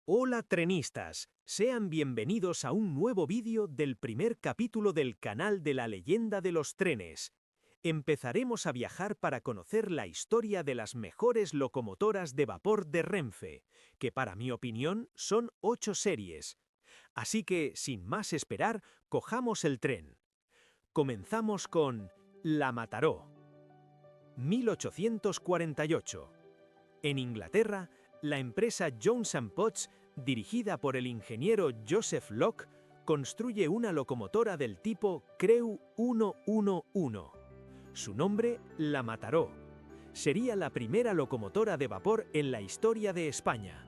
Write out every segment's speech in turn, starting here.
Hola trenistas, sean bienvenidos a un nuevo vídeo del primer capítulo del canal de la leyenda de los trenes. Empezaremos a viajar para conocer la historia de las mejores locomotoras de vapor de Renfe, que para mi opinión son 8 series. Así que, sin más esperar, cojamos el tren. Comenzamos con La Mataró. 1848. En Inglaterra, la empresa Jones & Potts, dirigida por el ingeniero Joseph Locke, construye una locomotora del tipo Crew 111. Su nombre, la Mataró. Sería la primera locomotora de vapor en la historia de España.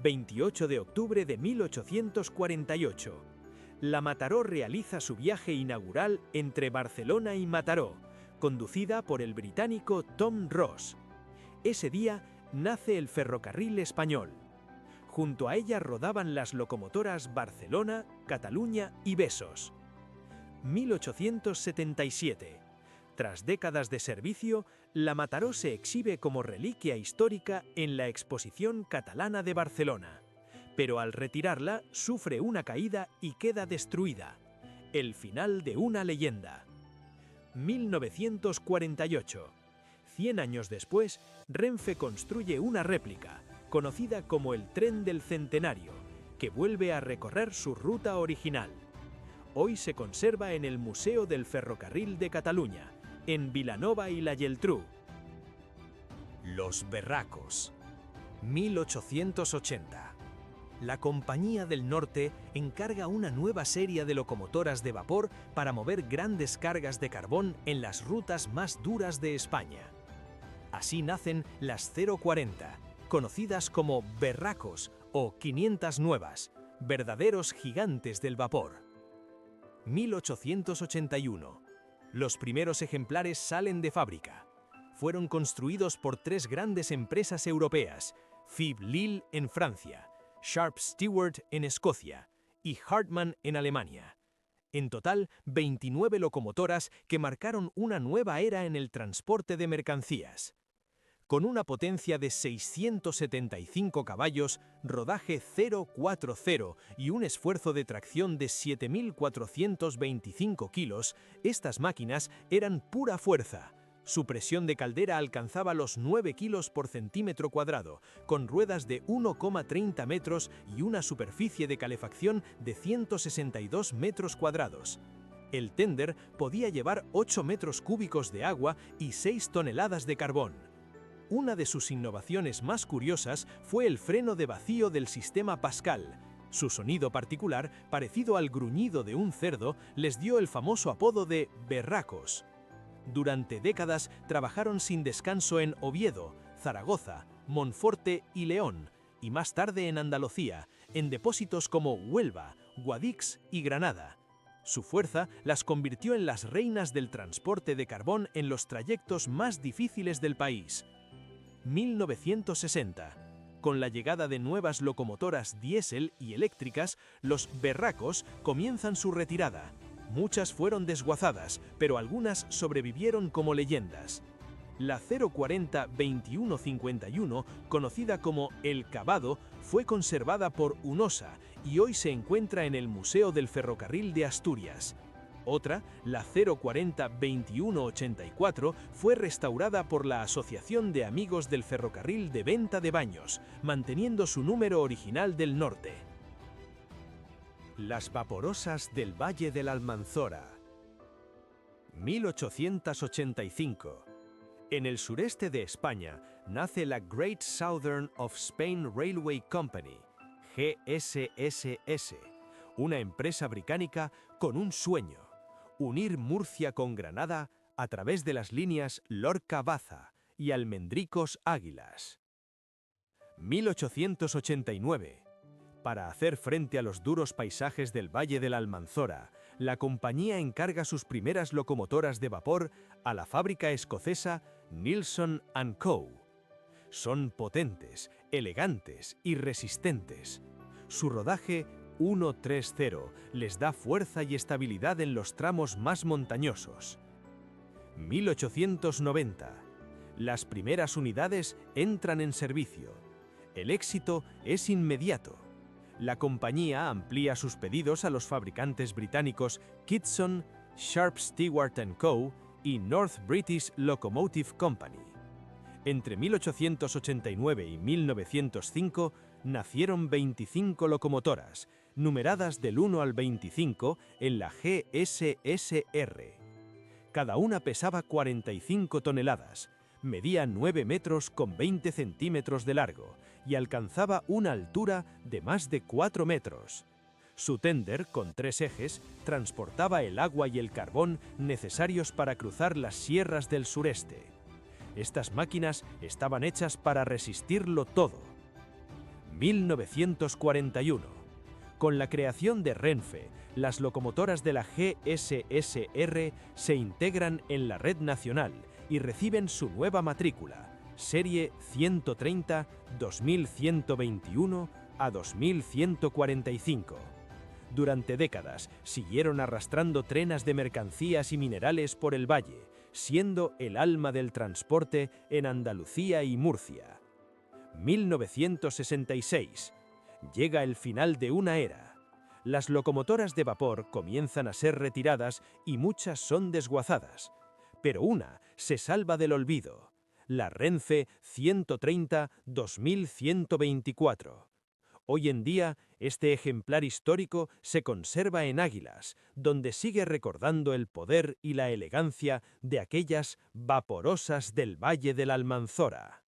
28 de octubre de 1848. La Mataró realiza su viaje inaugural entre Barcelona y Mataró, conducida por el británico Tom Ross. Ese día nace el ferrocarril español. Junto a ella rodaban las locomotoras Barcelona, Cataluña y Besos. 1877. Tras décadas de servicio, la Mataró se exhibe como reliquia histórica en la Exposición Catalana de Barcelona, pero al retirarla sufre una caída y queda destruida. El final de una leyenda. 1948. 100 años después, Renfe construye una réplica, conocida como el Tren del Centenario, que vuelve a recorrer su ruta original. Hoy se conserva en el Museo del Ferrocarril de Cataluña, en Vilanova y la Geltrú. Los Berracos. 1880. La Compañía del Norte encarga una nueva serie de locomotoras de vapor para mover grandes cargas de carbón en las rutas más duras de España. Así nacen las 040, conocidas como Berracos o 500 nuevas, verdaderos gigantes del vapor. 1881. Los primeros ejemplares salen de fábrica. Fueron construidos por 3 grandes empresas europeas, Fives Lille en Francia, Sharp Stewart en Escocia y Hartmann en Alemania. En total, 29 locomotoras que marcaron una nueva era en el transporte de mercancías. Con una potencia de 675 caballos, rodaje 0,40 y un esfuerzo de tracción de 7.425 kilos, estas máquinas eran pura fuerza. Su presión de caldera alcanzaba los 9 kilos por centímetro cuadrado, con ruedas de 1,30 metros y una superficie de calefacción de 162 metros cuadrados. El tender podía llevar 8 metros cúbicos de agua y 6 toneladas de carbón. Una de sus innovaciones más curiosas fue el freno de vacío del sistema Pascal. Su sonido particular, parecido al gruñido de un cerdo, les dio el famoso apodo de Berracos. Durante décadas trabajaron sin descanso en Oviedo, Zaragoza, Monforte y León, y más tarde en Andalucía, en depósitos como Huelva, Guadix y Granada. Su fuerza las convirtió en las reinas del transporte de carbón en los trayectos más difíciles del país. 1960. Con la llegada de nuevas locomotoras diésel y eléctricas, los Berracos comienzan su retirada. Muchas fueron desguazadas, pero algunas sobrevivieron como leyendas. La 040-2151, conocida como El Cavado, fue conservada por UNOSA y hoy se encuentra en el Museo del Ferrocarril de Asturias. Otra, la 040-2184, fue restaurada por la Asociación de Amigos del Ferrocarril de Venta de Baños, manteniendo su número original del norte. Las vaporosas del Valle del Almanzora. 1885. En el sureste de España nace la Great Southern of Spain Railway Company, GSSS, una empresa británica con un sueño: unir Murcia con Granada a través de las líneas Lorca-Baza y Almendricos-Águilas. 1889. Para hacer frente a los duros paisajes del Valle del Almanzora, la compañía encarga sus primeras locomotoras de vapor a la fábrica escocesa Neilson & Co. Son potentes, elegantes y resistentes. Su rodaje 130 les da fuerza y estabilidad en los tramos más montañosos. 1890. Las primeras unidades entran en servicio. El éxito es inmediato. La compañía amplía sus pedidos a los fabricantes británicos Kitson, Sharp Stewart & Co. y North British Locomotive Company. Entre 1889 y 1905 nacieron 25 locomotoras, numeradas del 1 al 25 en la GSSR. Cada una pesaba 45 toneladas, medía 9 metros con 20 centímetros de largo y alcanzaba una altura de más de 4 metros. Su tender, con 3 ejes, transportaba el agua y el carbón necesarios para cruzar las sierras del sureste. Estas máquinas estaban hechas para resistirlo todo. 1941. Con la creación de Renfe, las locomotoras de la GSSR se integran en la red nacional y reciben su nueva matrícula, serie 130 2121 a 2145. Durante décadas siguieron arrastrando trenes de mercancías y minerales por el valle, siendo el alma del transporte en Andalucía y Murcia. 1966. Llega el final de una era. Las locomotoras de vapor comienzan a ser retiradas y muchas son desguazadas. Pero una se salva del olvido, la Renfe 130 2124. Hoy en día, este ejemplar histórico se conserva en Águilas, donde sigue recordando el poder y la elegancia de aquellas vaporosas del Valle de la Almanzora.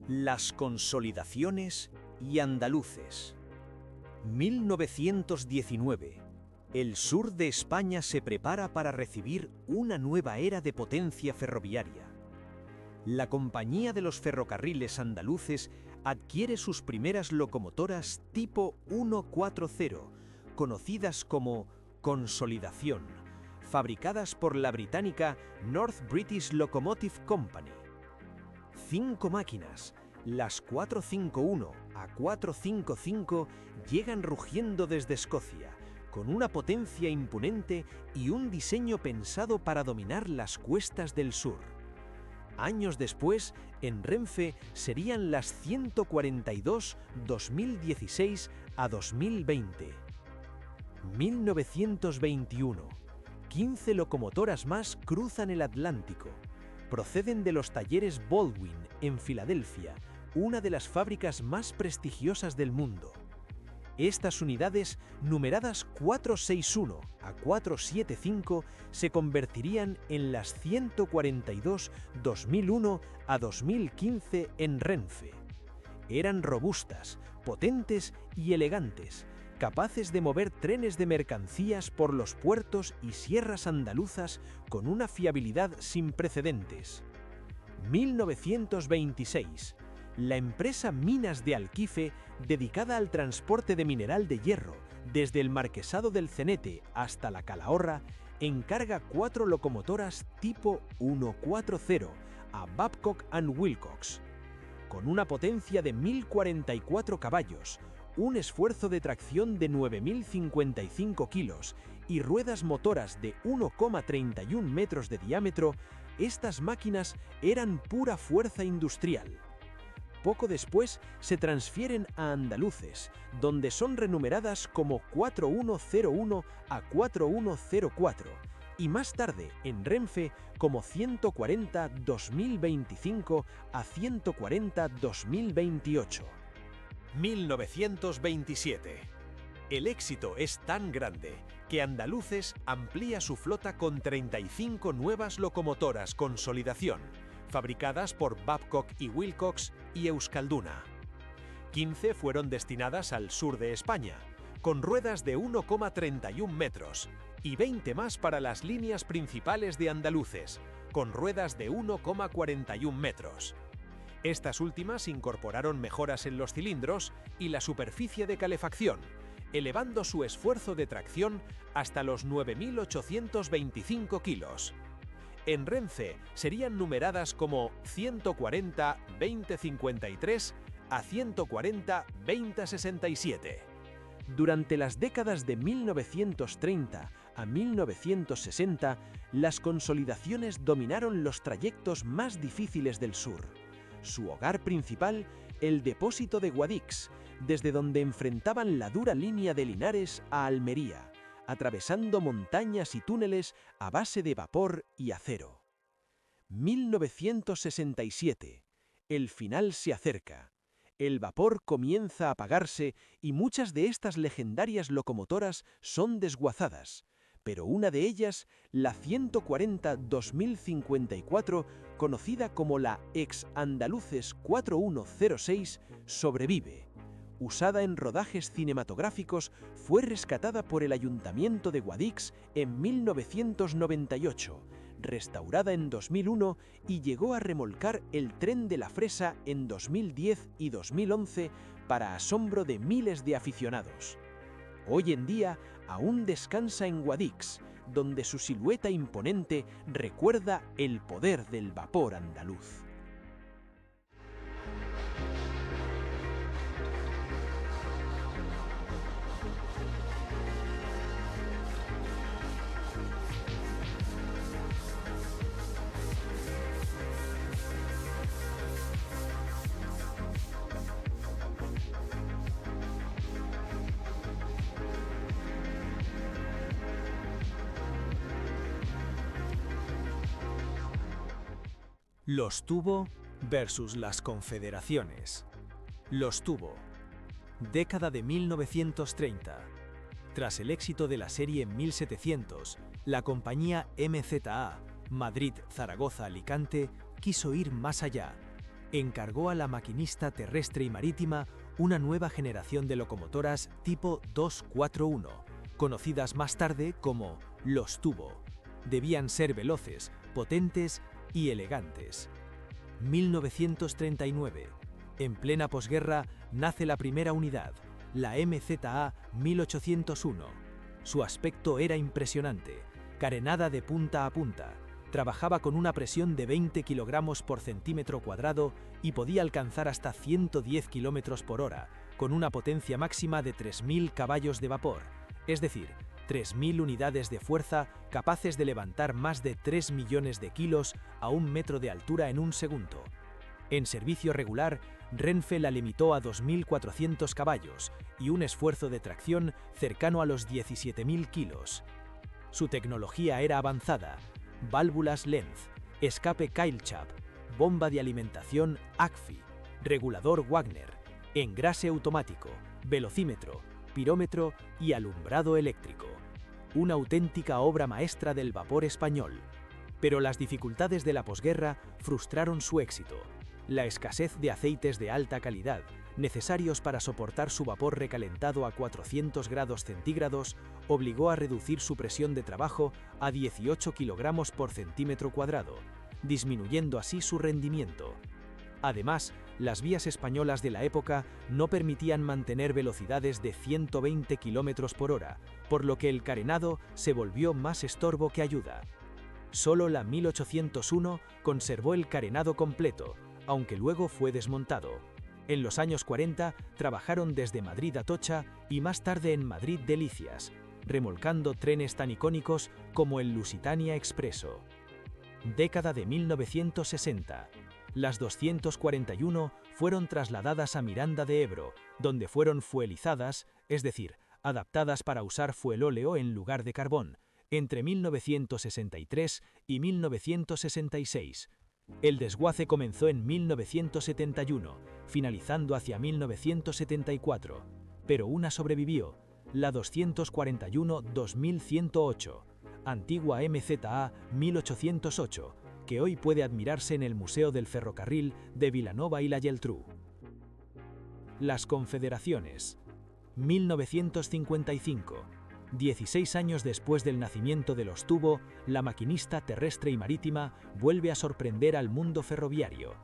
Las consolidaciones y andaluces. 1919. El sur de España se prepara para recibir una nueva era de potencia ferroviaria. La Compañía de los Ferrocarriles Andaluces adquiere sus primeras locomotoras tipo 140, conocidas como Consolidación, fabricadas por la británica North British Locomotive Company. 5 máquinas, las 451 a 455, llegan rugiendo desde Escocia, con una potencia imponente y un diseño pensado para dominar las cuestas del sur. Años después, en Renfe serían las 142 2016 a 2020. 1921. 15 locomotoras más cruzan el Atlántico. Proceden de los talleres Baldwin, en Filadelfia, una de las fábricas más prestigiosas del mundo. Estas unidades, numeradas 461 a 475, se convertirían en las 142 2001 a 2015 en Renfe. Eran robustas, potentes y elegantes, capaces de mover trenes de mercancías por los puertos y sierras andaluzas con una fiabilidad sin precedentes. 1926. La empresa Minas de Alquife, dedicada al transporte de mineral de hierro desde el Marquesado del Cenete hasta la Calahorra, encarga 4 locomotoras tipo 140 a Babcock & Wilcox. Con una potencia de 1044 caballos, un esfuerzo de tracción de 9055 kilos y ruedas motoras de 1,31 metros de diámetro, Estas máquinas eran pura fuerza industrial. Poco después se transfieren a Andaluces, donde son renumeradas como 4101 a 4104, y más tarde en Renfe como 140-2025 a 140-2028. 1927. El éxito es tan grande que Andaluces amplía su flota con 35 nuevas locomotoras consolidación, fabricadas por Babcock y Wilcox y Euskalduna. 15 fueron destinadas al sur de España, con ruedas de 1,31 metros, y 20 más para las líneas principales de Andaluces, con ruedas de 1,41 metros. Estas últimas incorporaron mejoras en los cilindros y la superficie de calefacción, elevando su esfuerzo de tracción hasta los 9.825 kilos. En Renfe serían numeradas como 140-2053 a 140-2067. Durante las décadas de 1930 a 1960, las consolidaciones dominaron los trayectos más difíciles del sur. Su hogar principal, el depósito de Guadix, desde donde enfrentaban la dura línea de Linares a Almería, atravesando montañas y túneles a base de vapor y acero. 1967. El final se acerca. El vapor comienza a apagarse y muchas de estas legendarias locomotoras son desguazadas, pero una de ellas, la 140-2054, conocida como la ex Andaluces 4106, sobrevive. Usada en rodajes cinematográficos, fue rescatada por el Ayuntamiento de Guadix en 1998, restaurada en 2001 y llegó a remolcar el Tren de la Fresa en 2010 y 2011 para asombro de miles de aficionados. Hoy en día aún descansa en Guadix, donde su silueta imponente recuerda el poder del vapor andaluz. Los Tubo versus las Confederaciones. Los Tubo. Década de 1930. Tras el éxito de la serie en 1700, la compañía MZA, Madrid-Zaragoza-Alicante, quiso ir más allá. Encargó a la maquinista terrestre y marítima una nueva generación de locomotoras tipo 241, conocidas más tarde como los Tubo. Debían ser veloces, potentes y elegantes. 1939. En plena posguerra nace la primera unidad, la MZA 1801. Su aspecto era impresionante, carenada de punta a punta, trabajaba con una presión de 20 kilogramos por centímetro cuadrado y podía alcanzar hasta 110 kilómetros por hora, con una potencia máxima de 3.000 caballos de vapor, es decir, 3.000 unidades de fuerza capaces de levantar más de 3 millones de kilos a 1 metro de altura en un segundo. En servicio regular, Renfe la limitó a 2.400 caballos y un esfuerzo de tracción cercano a los 17.000 kilos. Su tecnología era avanzada: válvulas Lenz, escape Keilschap, bomba de alimentación ACFI, regulador Wagner, engrase automático, velocímetro, pirómetro y alumbrado eléctrico. Una auténtica obra maestra del vapor español. Pero las dificultades de la posguerra frustraron su éxito. La escasez de aceites de alta calidad, necesarios para soportar su vapor recalentado a 400 grados centígrados, obligó a reducir su presión de trabajo a 18 kilogramos por centímetro cuadrado, disminuyendo así su rendimiento. Además, las vías españolas de la época no permitían mantener velocidades de 120 km por hora, por lo que el carenado se volvió más estorbo que ayuda. Solo la 1801 conservó el carenado completo, aunque luego fue desmontado. En los años 40 trabajaron desde Madrid a Atocha y más tarde en Madrid Delicias, remolcando trenes tan icónicos como el Lusitania Expreso. Década de 1960. Las 241 fueron trasladadas a Miranda de Ebro, donde fueron fuelizadas, es decir, adaptadas para usar fuelóleo en lugar de carbón, entre 1963 y 1966. El desguace comenzó en 1971, finalizando hacia 1974, pero una sobrevivió, la 241-2108, antigua MZA 1808, que hoy puede admirarse en el Museo del Ferrocarril de Vilanova y la Geltrú. Las Confederaciones. 1955. 16 años después del nacimiento de los Tubo, la maquinista terrestre y marítima vuelve a sorprender al mundo ferroviario.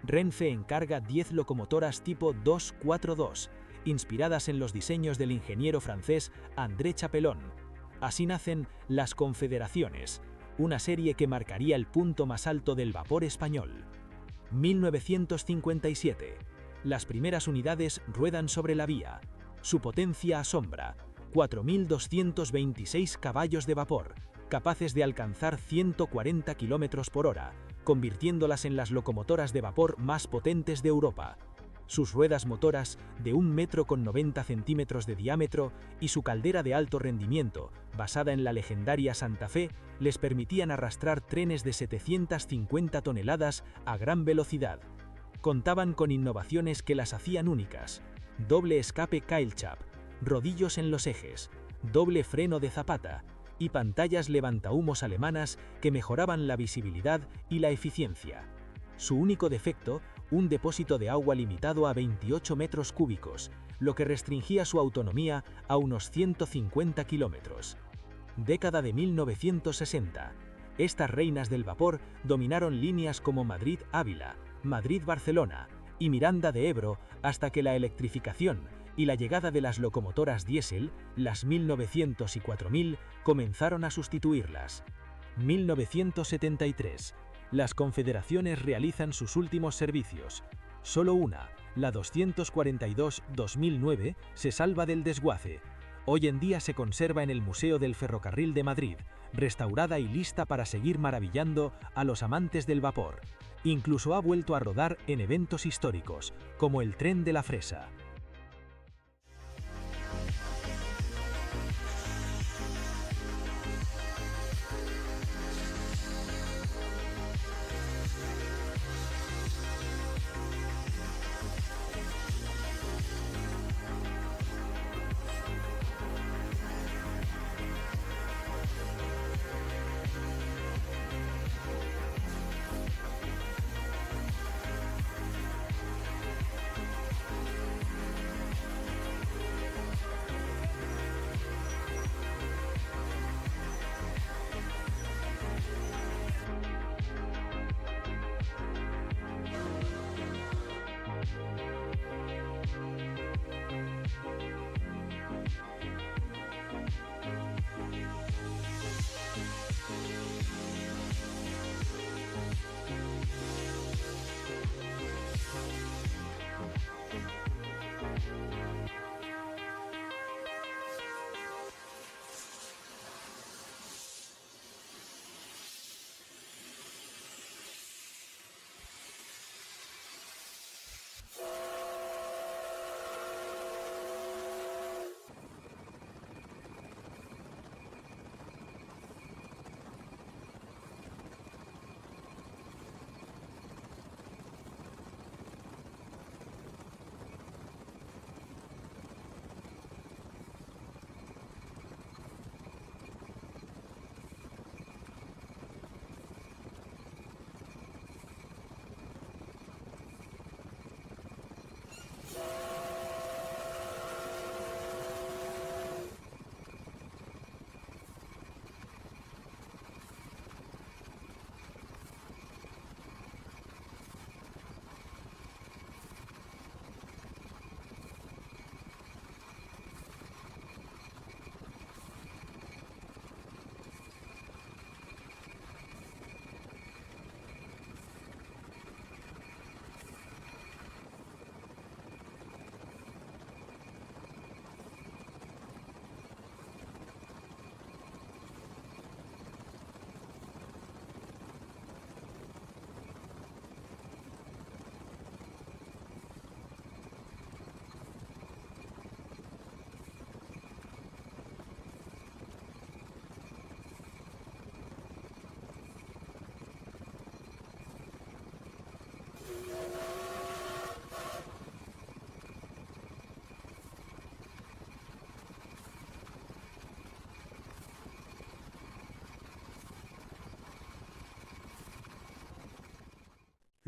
Renfe encarga 10 locomotoras tipo 242, inspiradas en los diseños del ingeniero francés André Chapelon. Así nacen las Confederaciones, una serie que marcaría el punto más alto del vapor español. 1957. Las primeras unidades ruedan sobre la vía. Su potencia asombra. 4.226 caballos de vapor, capaces de alcanzar 140 km por hora, convirtiéndolas en las locomotoras de vapor más potentes de Europa. Sus ruedas motoras, de 1,90 m de diámetro, y su caldera de alto rendimiento, basada en la legendaria Santa Fe, les permitían arrastrar trenes de 750 toneladas a gran velocidad. Contaban con innovaciones que las hacían únicas: doble escape Cailchap, rodillos en los ejes, doble freno de zapata y pantallas levantahumos alemanas que mejoraban la visibilidad y la eficiencia. Su único defecto, un depósito de agua limitado a 28 metros cúbicos, lo que restringía su autonomía a unos 150 kilómetros. Década de 1960. Estas reinas del vapor dominaron líneas como Madrid-Ávila, Madrid-Barcelona y Miranda de Ebro hasta que la electrificación y la llegada de las locomotoras diésel, las 1900 y 4000, comenzaron a sustituirlas. 1973. Las Confederaciones realizan sus últimos servicios. Solo una, la 242-2009, se salva del desguace. Hoy en día se conserva en el Museo del Ferrocarril de Madrid, restaurada y lista para seguir maravillando a los amantes del vapor. Incluso ha vuelto a rodar en eventos históricos, como el Tren de la Fresa.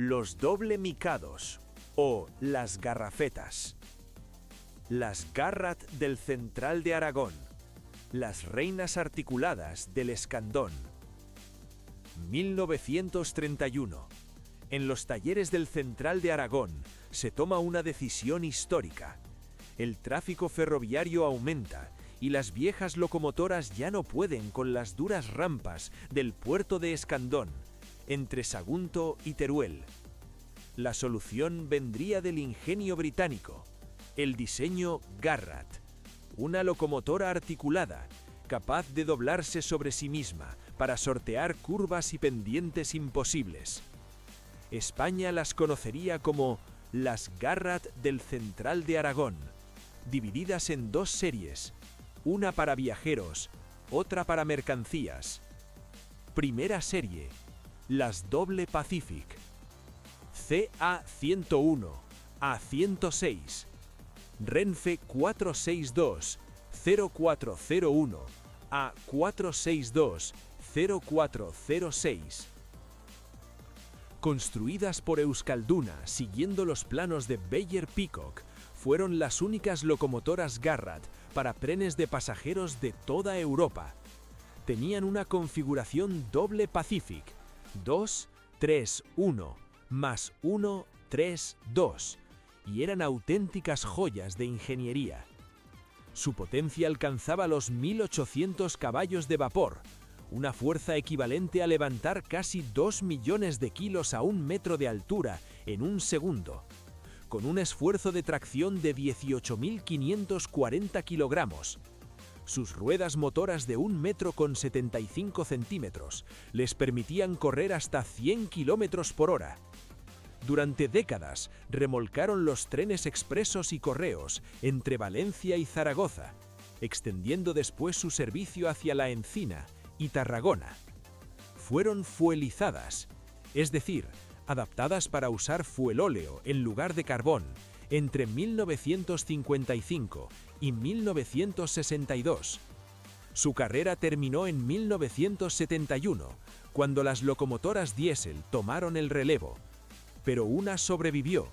Los doble micados o las garrafetas. Las Garrat del Central de Aragón. Las reinas articuladas del Escandón. 1931. En los talleres del Central de Aragón se toma una decisión histórica. El tráfico ferroviario aumenta y las viejas locomotoras ya no pueden con las duras rampas del puerto de Escandón, entre Sagunto y Teruel. La solución vendría del ingenio británico, el diseño Garrat, una locomotora articulada, capaz de doblarse sobre sí misma para sortear curvas y pendientes imposibles. España las conocería como las Garrat del Central de Aragón, divididas en dos series, una para viajeros, otra para mercancías. Primera serie, las Doble Pacific, CA101 a 106, Renfe 462-0401 a 462-0406. Construidas por Euskalduna siguiendo los planos de Beyer-Peacock, fueron las únicas locomotoras Garrat para trenes de pasajeros de toda Europa. Tenían una configuración doble Pacific, 2-3-1 más 1-3-2, y eran auténticas joyas de ingeniería. Su potencia alcanzaba los 1800 caballos de vapor, una fuerza equivalente a levantar casi 2 millones de kilos a 1 metro de altura en un segundo, con un esfuerzo de tracción de 18.540 kilogramos. Sus ruedas motoras de 1 metro con 75 centímetros les permitían correr hasta 100 kilómetros por hora. Durante décadas remolcaron los trenes expresos y correos entre Valencia y Zaragoza, extendiendo después su servicio hacia La Encina y Tarragona. Fueron fuelizadas, es decir, adaptadas para usar fuelóleo en lugar de carbón, entre 1955 y 1962. Su carrera terminó en 1971, cuando las locomotoras diésel tomaron el relevo, pero una sobrevivió,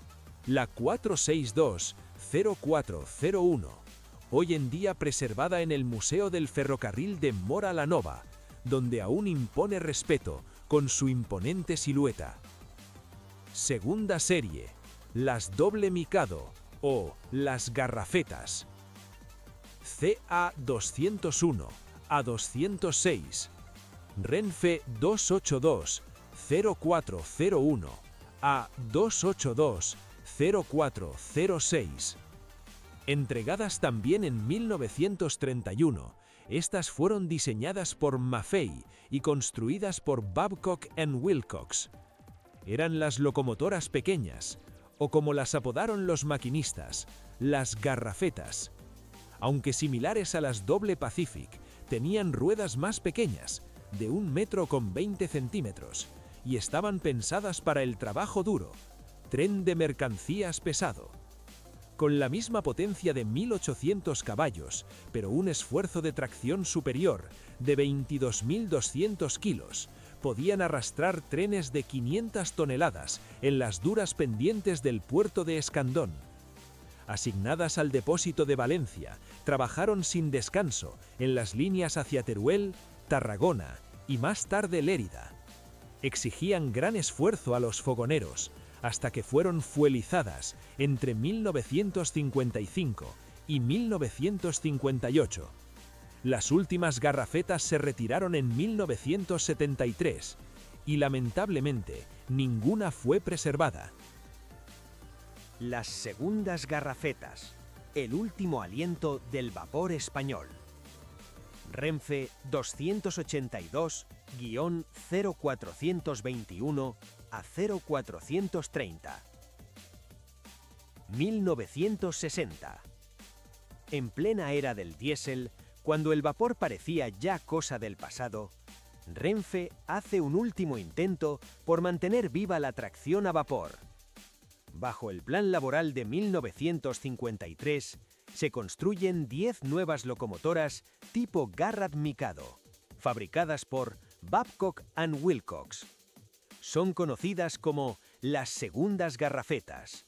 la 462-0401, hoy en día preservada en el Museo del Ferrocarril de Móra la Nova, donde aún impone respeto con su imponente silueta. Segunda serie, las Doble Mikado o las Garrafetas. CA201 a 206, Renfe 282-0401 a 282-0406. Entregadas también en 1931, estas fueron diseñadas por Maffei y construidas por Babcock & Wilcox. Eran las locomotoras pequeñas, o como las apodaron los maquinistas, las garrafetas. Aunque similares a las Doble Pacific, tenían ruedas más pequeñas, de 1 metro con 20 centímetros, y estaban pensadas para el trabajo duro, tren de mercancías pesado. Con la misma potencia de 1800 caballos, pero un esfuerzo de tracción superior de 22.200 kilos, podían arrastrar trenes de 500 toneladas en las duras pendientes del puerto de Escandón. Asignadas al depósito de Valencia, trabajaron sin descanso en las líneas hacia Teruel, Tarragona y más tarde Lérida. Exigían gran esfuerzo a los fogoneros, hasta que fueron fuelizadas entre 1955 y 1958. Las últimas garrafetas se retiraron en 1973 y lamentablemente ninguna fue preservada. Las segundas garrafetas, el último aliento del vapor español. Renfe 282-0421 a 0430. 1960. En plena era del diésel, cuando el vapor parecía ya cosa del pasado, Renfe hace un último intento por mantener viva la tracción a vapor. Bajo el plan laboral de 1953, se construyen 10 nuevas locomotoras tipo Garrat Mikado, fabricadas por Babcock & Wilcox. Son conocidas como las segundas garrafetas.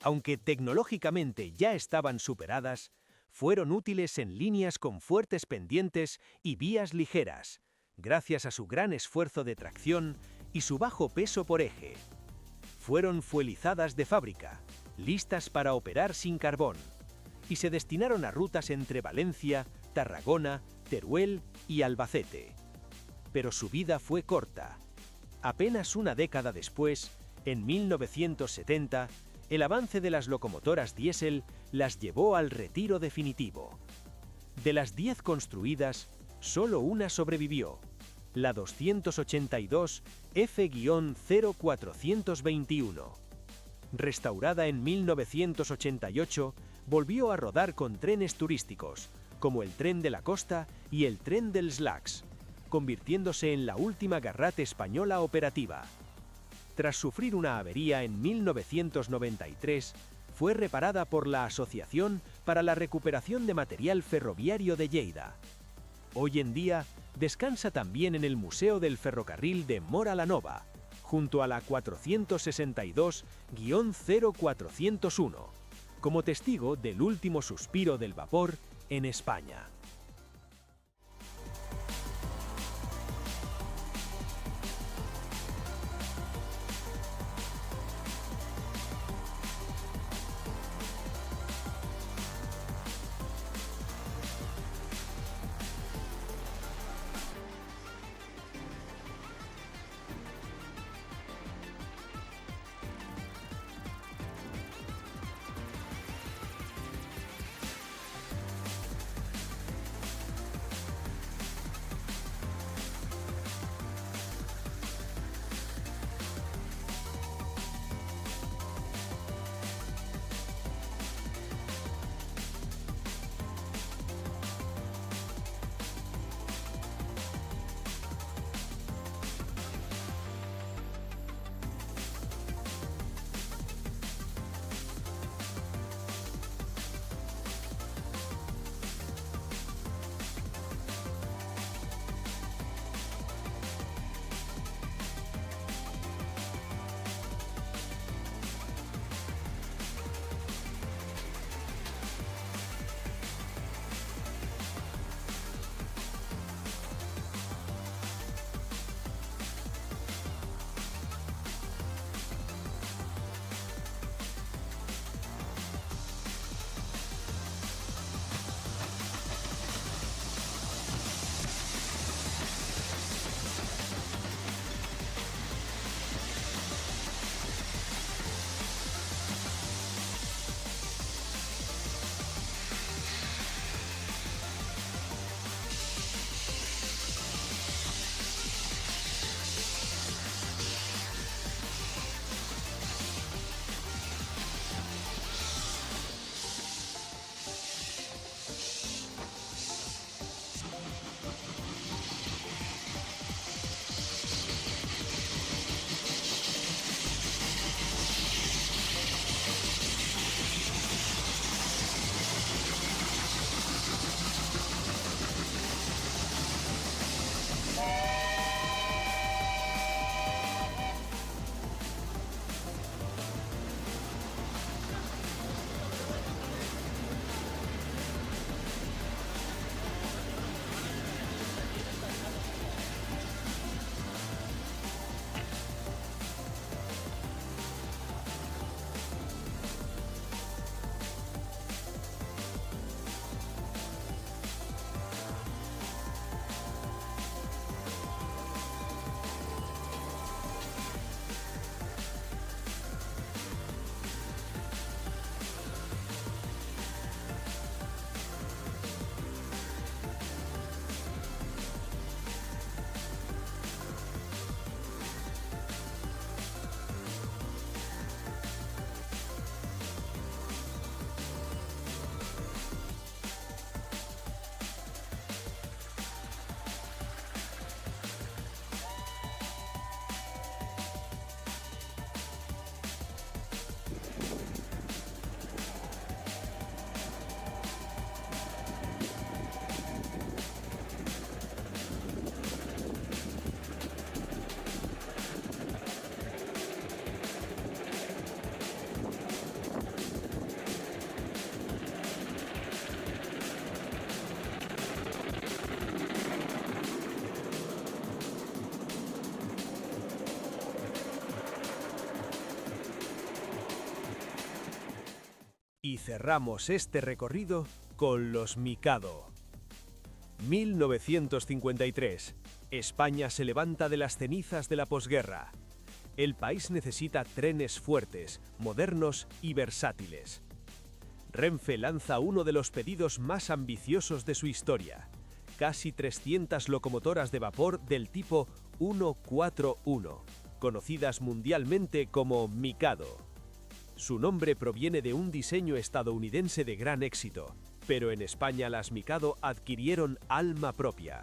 Aunque tecnológicamente ya estaban superadas, fueron útiles en líneas con fuertes pendientes y vías ligeras, gracias a su gran esfuerzo de tracción y su bajo peso por eje. Fueron fuelizadas de fábrica, listas para operar sin carbón, y se destinaron a rutas entre Valencia, Tarragona, Teruel y Albacete. Pero su vida fue corta. Apenas una década después, en 1970, el avance de las locomotoras diésel las llevó al retiro definitivo. De las 10 construidas, solo una sobrevivió, la 282 F-0421. Restaurada en 1988, volvió a rodar con trenes turísticos, como el Tren de la Costa y el Tren dels Llacs, convirtiéndose en la última Garratt española operativa. Tras sufrir una avería en 1993, fue reparada por la Asociación para la Recuperación de Material Ferroviario de Lleida. Hoy en día, descansa también en el Museo del Ferrocarril de Móra la Nova, junto a la 462-0401, como testigo del último suspiro del vapor en España. Y cerramos este recorrido con los Mikado. 1953. España se levanta de las cenizas de la posguerra. El país necesita trenes fuertes, modernos y versátiles. Renfe lanza uno de los pedidos más ambiciosos de su historia. Casi 300 locomotoras de vapor del tipo 141, conocidas mundialmente como Mikado. Su nombre proviene de un diseño estadounidense de gran éxito, pero en España las Mikado adquirieron alma propia.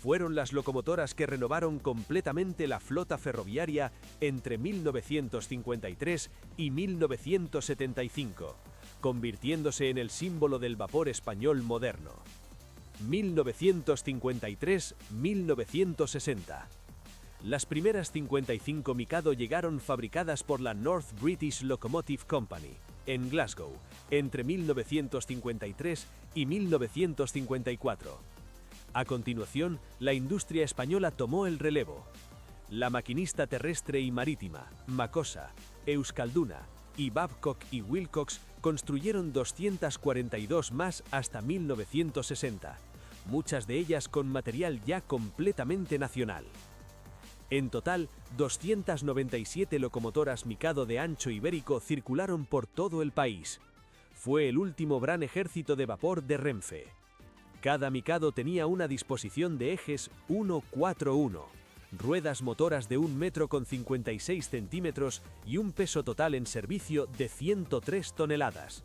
Fueron las locomotoras que renovaron completamente la flota ferroviaria entre 1953 y 1975, convirtiéndose en el símbolo del vapor español moderno. 1953-1960. Las primeras 55 Mikado llegaron fabricadas por la North British Locomotive Company, en Glasgow, entre 1953 y 1954. A continuación, la industria española tomó el relevo. La maquinista terrestre y marítima, Macosa, Euskalduna y Babcock y Wilcox construyeron 242 más hasta 1960, muchas de ellas con material ya completamente nacional. En total, 297 locomotoras Mikado de ancho ibérico circularon por todo el país. Fue el último gran ejército de vapor de Renfe. Cada Mikado tenía una disposición de ejes 141, ruedas motoras de 1,56 m y un peso total en servicio de 103 toneladas.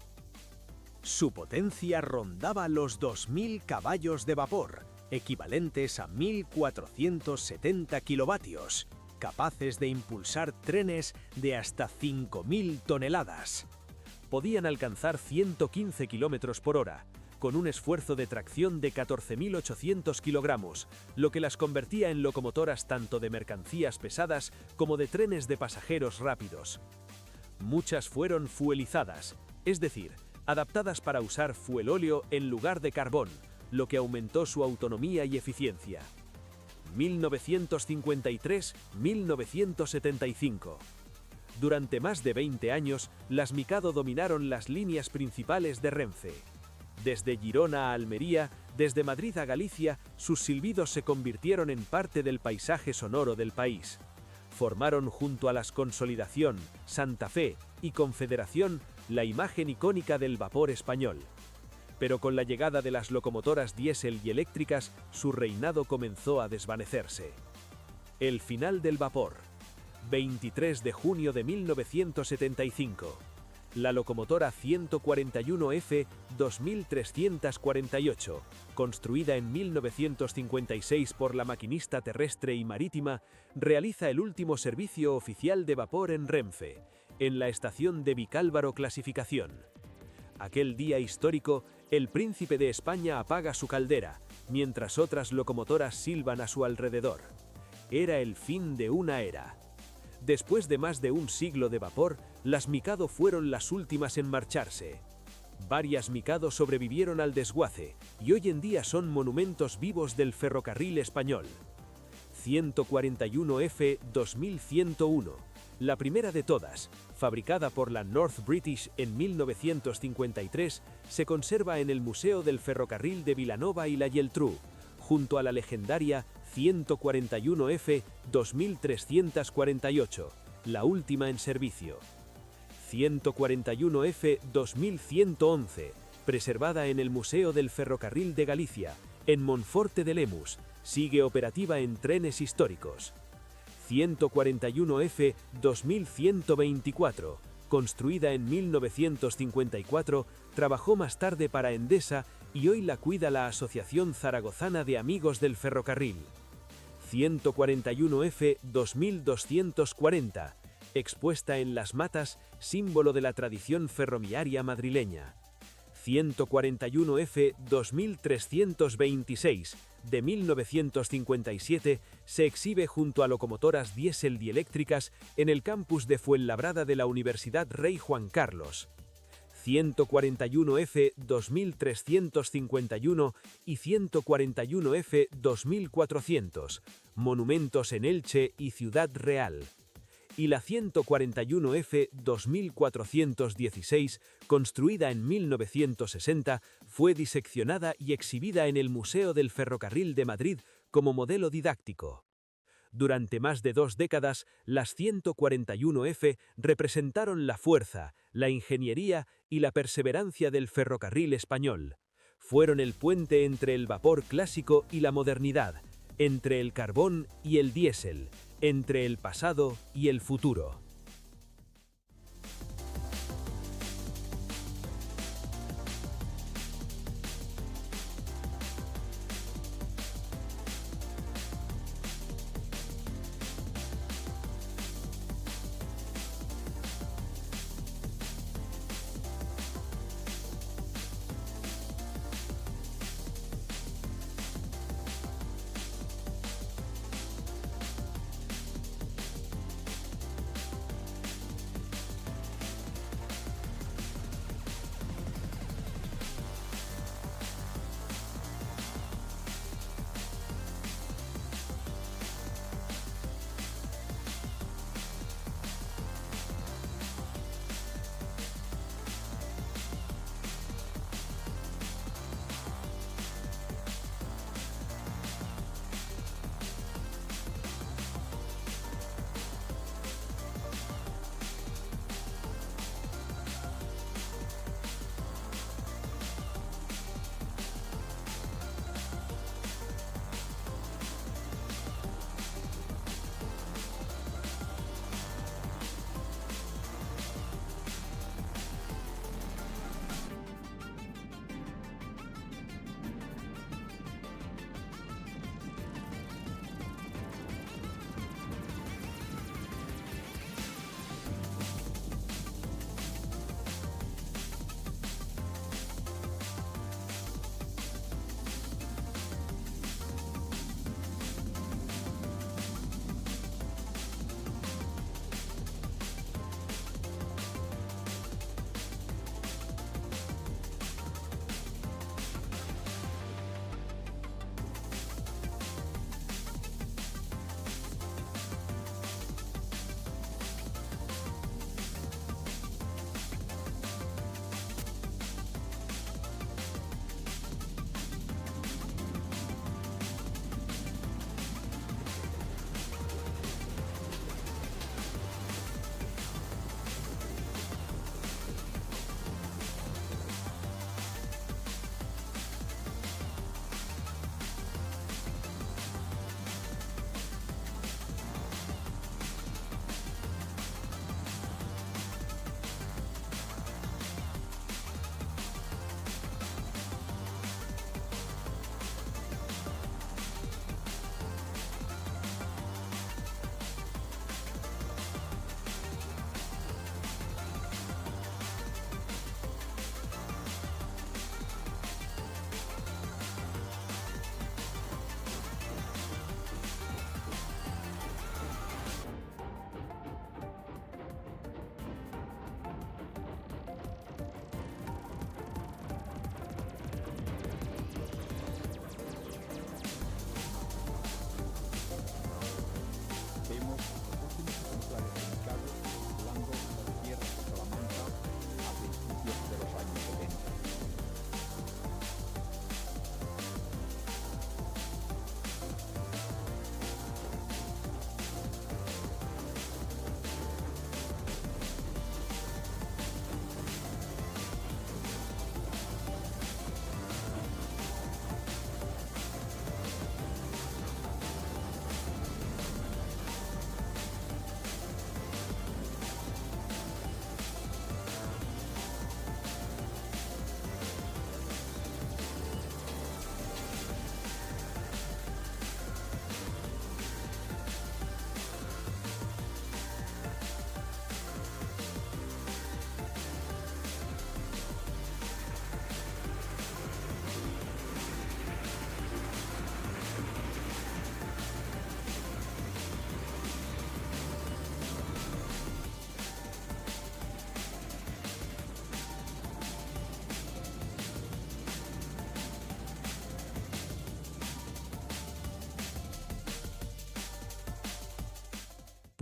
Su potencia rondaba los 2.000 caballos de vapor, equivalentes a 1.470 kilovatios, capaces de impulsar trenes de hasta 5.000 toneladas. Podían alcanzar 115 km por hora, con un esfuerzo de tracción de 14.800 kilogramos, lo que las convertía en locomotoras tanto de mercancías pesadas como de trenes de pasajeros rápidos. Muchas fueron fuelizadas, es decir, adaptadas para usar fuelóleo en lugar de carbón, lo que aumentó su autonomía y eficiencia. 1953-1975. Durante más de 20 años, las Mikado dominaron las líneas principales de Renfe. Desde Girona a Almería, desde Madrid a Galicia, sus silbidos se convirtieron en parte del paisaje sonoro del país. Formaron junto a las Consolidación, Santa Fe y Confederación la imagen icónica del vapor español. Pero con la llegada de las locomotoras diésel y eléctricas, su reinado comenzó a desvanecerse. El final del vapor. 23 de junio de 1975. La locomotora 141F 2348, construida en 1956 por la maquinista terrestre y marítima, realiza el último servicio oficial de vapor en Renfe, en la estación de Vicálvaro Clasificación. Aquel día histórico, el príncipe de España apaga su caldera, mientras otras locomotoras silban a su alrededor. Era el fin de una era. Después de más de un siglo de vapor, las Mikado fueron las últimas en marcharse. Varias Mikado sobrevivieron al desguace y hoy en día son monumentos vivos del ferrocarril español. 141F 2101, la primera de todas, fabricada por la North British en 1953, se conserva en el Museo del Ferrocarril de Vilanova y la Geltrú, junto a la legendaria 141F 2348, la última en servicio. 141F 2111, preservada en el Museo del Ferrocarril de Galicia, en Monforte de Lemus, sigue operativa en trenes históricos. 141F 2124, construida en 1954, trabajó más tarde para Endesa y hoy la cuida la Asociación Zaragozana de Amigos del Ferrocarril. 141F 2240, expuesta en Las Matas, símbolo de la tradición ferroviaria madrileña. 141F 2326, de 1957, se exhibe junto a locomotoras diésel y eléctricas en el campus de Fuenlabrada de la Universidad Rey Juan Carlos. 141F 2351 y 141F 2400, monumentos en Elche y Ciudad Real. y la 141F 2416, construida en 1960, fue diseccionada y exhibida en el Museo del Ferrocarril de Madrid como modelo didáctico. Durante más de 2 décadas, las 141F representaron la fuerza, la ingeniería y la perseverancia del ferrocarril español. Fueron el puente entre el vapor clásico y la modernidad, entre el carbón y el diésel, entre el pasado y el futuro.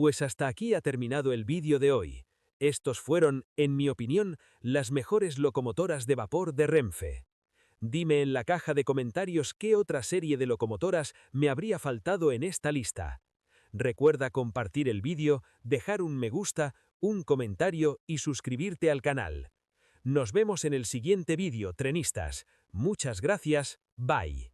Pues hasta aquí ha terminado el vídeo de hoy. Estos fueron, en mi opinión, las mejores locomotoras de vapor de Renfe. Dime en la caja de comentarios qué otra serie de locomotoras me habría faltado en esta lista. Recuerda compartir el vídeo, dejar un me gusta, un comentario y suscribirte al canal. Nos vemos en el siguiente vídeo, trenistas. Muchas gracias, bye.